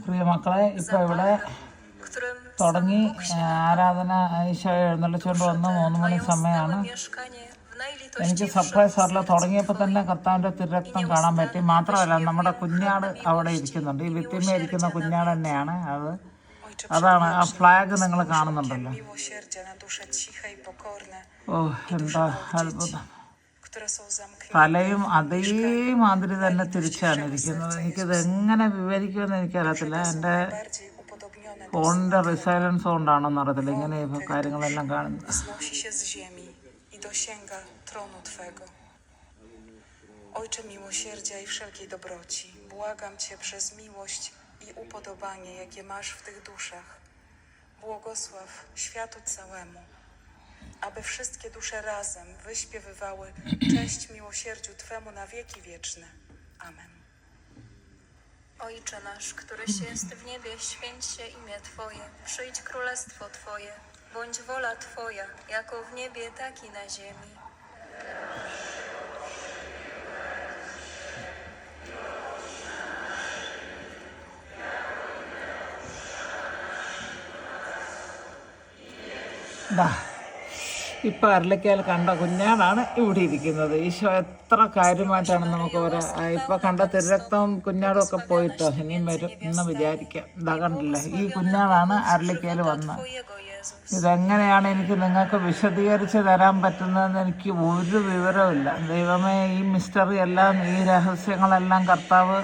പ്രിയ മക്കളെ, ഇപ്പോൾ ഇവിടെ തുടങ്ങി ആരാധന. ഈശോ എഴുന്നള്ളിച്ചുകൊണ്ട് വന്ന് 3 മണി സമയമാണ്. എനിക്ക് സർപ്രൈസ് ആറിൽ തുടങ്ങിയപ്പോൾ തന്നെ കർത്താവിൻ്റെ തിരുരക്തം കാണാൻ പറ്റി. മാത്രമല്ല, നമ്മുടെ കുഞ്ഞാട് അവിടെ ഇരിക്കുന്നുണ്ട്. ഈ ഭിത്തിമേ ഇരിക്കുന്ന കുഞ്ഞാട് തന്നെയാണ് അത്. അതാണ് ആ ഫ്ലാഗ് നിങ്ങൾ കാണുന്നുണ്ടല്ലോ. ഓ, എന്താ അത്ഭുതം! തലയും അതേമാതിരി തന്നെ തിരിച്ചാണ് ഇരിക്കുന്നത്. എനിക്കിത് എങ്ങനെ വിവരിക്കുമെന്ന് എനിക്കറിയത്തില്ല. എൻ്റെ ഫോണിൻ്റെ റിസൈലൻസ് കൊണ്ടാണെന്ന് അറിയത്തില്ല ഇങ്ങനെ കാര്യങ്ങളെല്ലാം കാണുന്നത്. Ojcze miłosierdzia i wszelkiej dobroci, błagam Cię przez miłość i upodobanie, jakie masz w tych duszach, błogosław światu całemu, aby wszystkie dusze razem wyśpiewywały cześć miłosierdziu Twemu na wieki wieczne. Amen. Ojcze nasz, któryś jest w niebie, święć się imię Twoje, przyjdź królestwo Twoje, bądź wola Twoja, jako w niebie, tak i na ziemi. ഇപ്പം അരളിക്കയിൽ കണ്ട കുഞ്ഞാടാണ് ഇവിടെ ഇരിക്കുന്നത്. ഈശോ എത്ര കാര്യമായിട്ടാണ് നമുക്ക് ഇപ്പം കണ്ട തിരുരക്തവും കുഞ്ഞാടും ഒക്കെ പോയിട്ടോ ഇനിയും വരും എന്ന് വിചാരിക്കാം. ഇതാ കണ്ടില്ലേ, ഈ കുഞ്ഞാടാണ് അരളിക്കയിൽ വന്നത്. ഇതെങ്ങനെയാണ് എനിക്ക് നിങ്ങൾക്ക് വിശദീകരിച്ച് തരാൻ പറ്റുന്നതെന്ന് എനിക്ക് ഒരു വിവരമില്ല. ദൈവമേ, ഈ മിസ്റ്ററി എല്ലാം, ഈ രഹസ്യങ്ങളെല്ലാം കർത്താവ്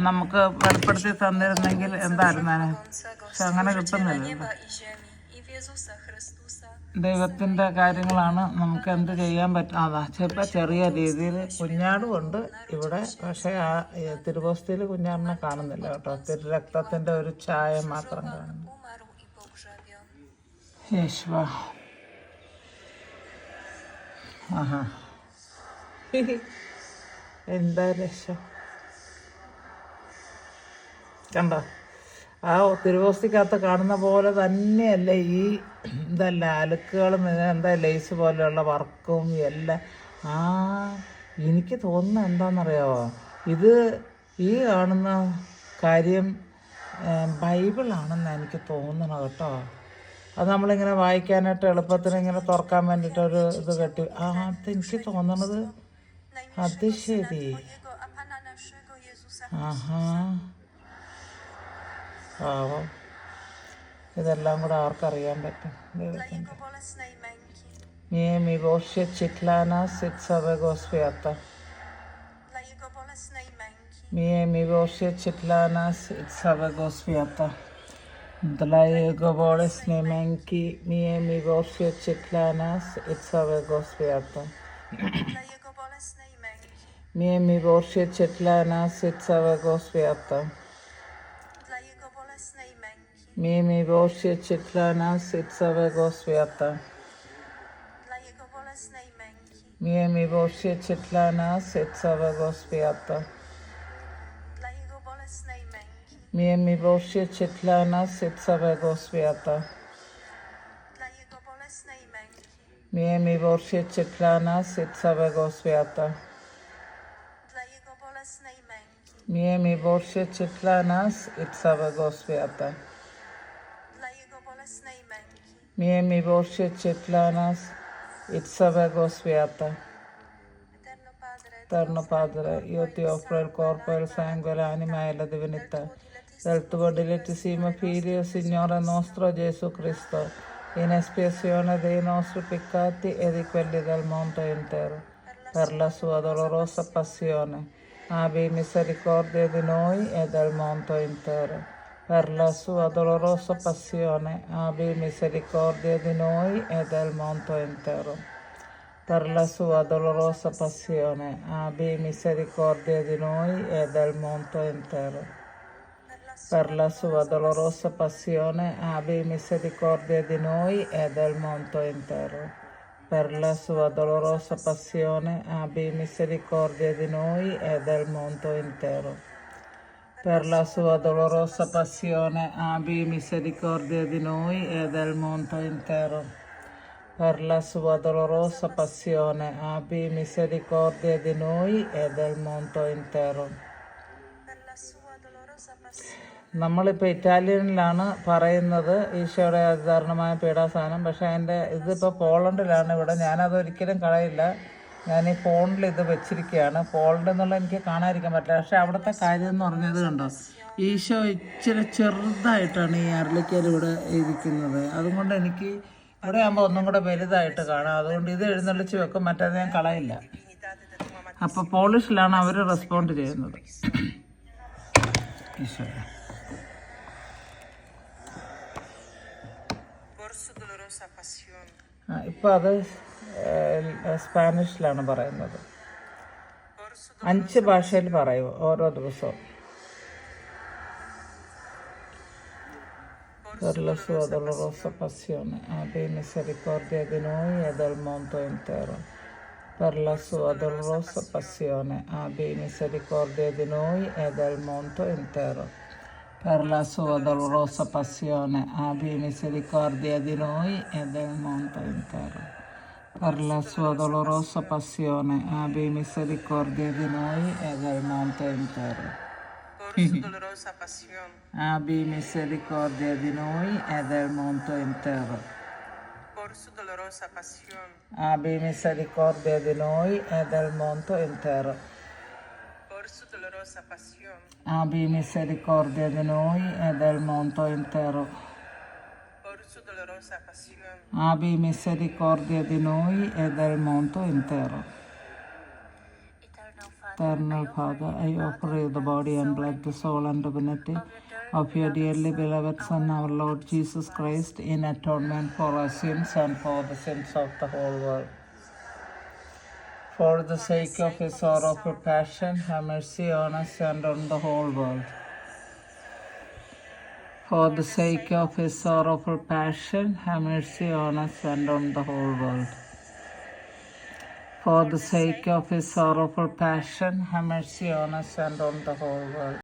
നമുക്ക് വെളിപ്പെടുത്തി തന്നിരുന്നെങ്കിൽ എന്തായിരുന്നേനെ. പക്ഷെ അങ്ങനെ കിട്ടുന്നില്ലല്ലോ. ദൈവത്തിൻ്റെ കാര്യങ്ങളാണ്, നമുക്ക് എന്ത് ചെയ്യാൻ പറ്റും. അതാ ചിലപ്പോൾ ചെറിയ രീതിയിൽ കുഞ്ഞാടുമുണ്ട് ഇവിടെ. പക്ഷേ ആ തിരുവോസ്തിയിൽ കുഞ്ഞാടിനെ കാണുന്നില്ല കേട്ടോ. തിരുരക്തത്തിൻ്റെ ഒരു ഛായ മാത്രം കാണുന്നു. യേശുവ, ആഹാ, എന്താ രസം കണ്ടോ. ആ തിരുവോസ്തിക്കകത്ത് കാണുന്ന പോലെ തന്നെയല്ലേ ഈ ഇതല്ല അലുക്കുകളും എന്താ ലേസ് പോലെയുള്ള വർക്കും എല്ലാം. എനിക്ക് തോന്നുന്നത് എന്താണെന്നറിയാമോ, ഇത് ഈ കാണുന്ന കാര്യം ബൈബിളാണെന്ന് എനിക്ക് തോന്നണം കേട്ടോ. അത് നമ്മളിങ്ങനെ വായിക്കാനായിട്ട് എളുപ്പത്തിന് ഇങ്ങനെ തുറക്കാൻ വേണ്ടിയിട്ടൊരു ഇത് കെട്ടി അതെനിക്ക് തോന്നണത്. അത് ശരി, ആഹാ, പാവം. ഇതെല്ലാം കൂടെ ആർക്കറിയാൻ പറ്റും? ദൈവത്തിൻ്റെ miłosierdzie dla nas i całego świata. Miej miłosierdzie dla nas i całego świata. Dla Jego bolesnej męki miej miłosierdzie dla nas i całego świata. Miej miłosierdzie dla nas i całego świata. Miej miłosierdzie dla nas i całego świata. Miej miłosierdzie dla nas i całego świata. Miej miłosierdzie dla nas i całego świata. Miej miłosierdzie dla nas i całego świata. Miej miłosierdzie dla nas i całego świata. Miej miłosierdzie dla nas i całego świata. Eterno Padre, io ti offro il corpo e il sangue, l'anima e la divinità del tuo dilettissimo Figlio, Signore nostro Gesù Cristo, in espiazione dei nostri peccati e di quelli del mondo intero, per la sua dolorosa passione. Abbi misericordia di noi e del mondo intero. Per la sua dolorosa passione, abbi misericordia di noi e del mondo intero. Per la sua dolorosa passione, abbi misericordia di noi e del mondo intero. Per la sua dolorosa passione, abbi misericordia di noi e del mondo intero. Per la sua dolorosa passione, abbi misericordia di noi e del mondo intero. Per la sua dolorosa passione, abbi misericordia di noi e del mondo intero. Per la sua dolorosa passione, abbi misericordia di noi e del mondo intero. നമ്മളിപ്പോൾ ഇറ്റാലിയനിലാണ് പറയുന്നത് ഈശോയുടെ അതിദാരുണമായ പീഡാസഹനം, പക്ഷേ അതിൻ്റെ ഇതിപ്പോൾ പോളണ്ടിലാണ് ഇവിടെ. ഞാനത് ഒരിക്കലും കളയില്ല. ഞാൻ ഈ ഫോണിൽ ഇത് വെച്ചിരിക്കുകയാണ്. പോളണ്ട് എന്നുള്ള എനിക്ക് കാണാതിരിക്കാൻ പറ്റില്ല. പക്ഷേ അവിടുത്തെ കാര്യം എന്ന് പറഞ്ഞത് കണ്ടോ, ഈശോ ഇച്ചിരി ചെറുതായിട്ടാണ് ഈ അരളിക്കൽ ഇവിടെ ഇരിക്കുന്നത്. അതുകൊണ്ട് എനിക്ക് ഇവിടെ ആകുമ്പോൾ ഒന്നും കൂടെ വലുതായിട്ട് കാണാം. അതുകൊണ്ട് ഇത് എഴുന്നള്ളിച്ച് വെക്കും, മറ്റേത് ഞാൻ കളയില്ല. അപ്പോൾ പോളിഷിലാണ് അവർ റെസ്പോണ്ട് ചെയ്യുന്നത്. ഈശോ ഇപ്പോൾ അത് സ്പാനിഷിലാണ് പറയുന്നത്. 5 ഭാഷയിൽ പറയും ഓരോ ദിവസവും. Per la sua dolorosa passione abbi misericordia di noi e del mondo intero. Per la sua dolorosa passione abbi misericordia di noi e del mondo intero. Per la sua dolorosa passione abbi misericordia di noi e del mondo intero. Per la sua dolorosa passione abbi misericordia di noi e del mondo intero. Abbi misericordia di noi e del mondo intero. Abbi misericordia di noi e del mondo intero. Abbi misericordia di noi e del mondo intero. Abbi misericordia di noi e del mondo intero. Eternal Father, I offer you the body and blood, the soul and divinity of your dearly beloved Son, our Lord Jesus Christ, in atonement for our sins and for the sins of the whole world. For the sake of his sorrowful passion, have mercy on us and on the whole world. For the sake of his sorrowful passion, have mercy on us and on the whole world. For the sake of his sorrowful passion, have mercy on us and on the whole world.